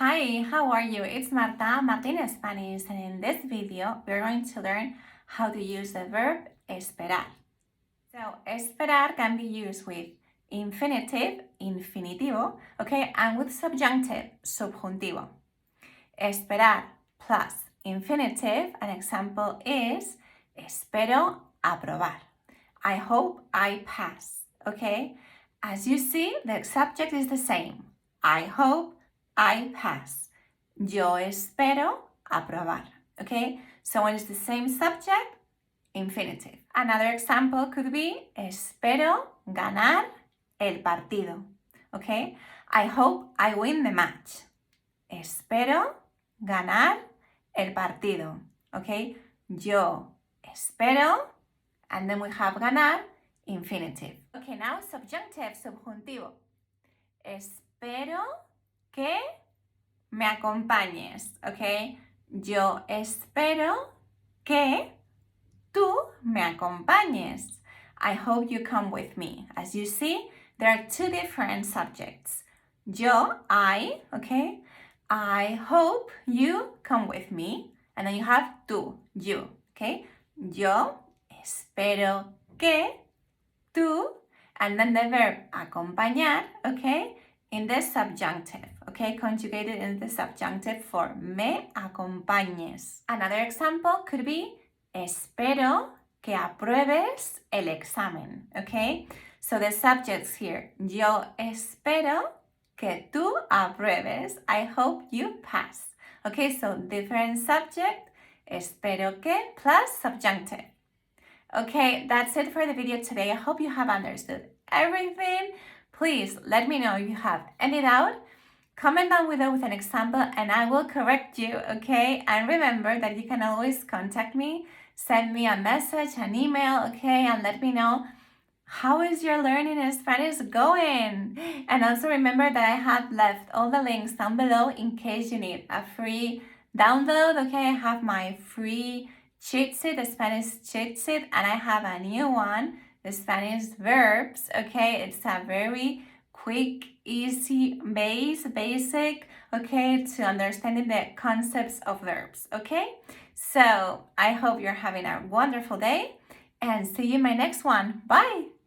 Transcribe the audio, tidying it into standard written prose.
Hi, how are you? It's Marta in Spanish, and in this video we're going to learn how to use the verb esperar. So esperar can be used with infinitive, infinitivo, okay, and with subjunctive, subjuntivo. Esperar plus infinitive, an example is espero aprobar. I hope I pass, okay? As you see, the subject is the same. I hope I pass. Yo espero aprobar, okay? So when it's the same subject, infinitive. Another example could be espero ganar el partido, okay? I hope I win the match. Espero ganar el partido, okay? Yo espero, and then we have ganar, infinitive. Okay, now subjunctive, subjuntivo. Espero que me acompañes, okay? Yo espero que tú me acompañes. I hope you come with me. As you see, there are two different subjects. Yo, I, okay? I hope you come with me. And then you have tú, you, okay? Yo espero que tú, and then the verb acompañar, okay? In the subjunctive, okay? Conjugated in the subjunctive form. Me acompañes. Another example could be espero que apruebes el examen, okay? So the subjects here. Yo espero que tú apruebes. I hope you pass. Okay, so different subject. Espero que plus subjunctive. Okay, that's it for the video today. I hope you have understood everything. Please let me know if you have any doubt. Comment down below with an example and I will correct you, okay? And remember that you can always contact me, send me a message, an email, okay? And let me know how is your learning in Spanish going? And also remember that I have left all the links down below in case you need a free download, okay? I have my free cheat sheet, the Spanish cheat sheet, and I have a new one, the Spanish verbs, okay? It's a very quick, easy, basic, okay, to understanding the concepts of verbs, okay? So I hope you're having a wonderful day and see you in my next one. Bye!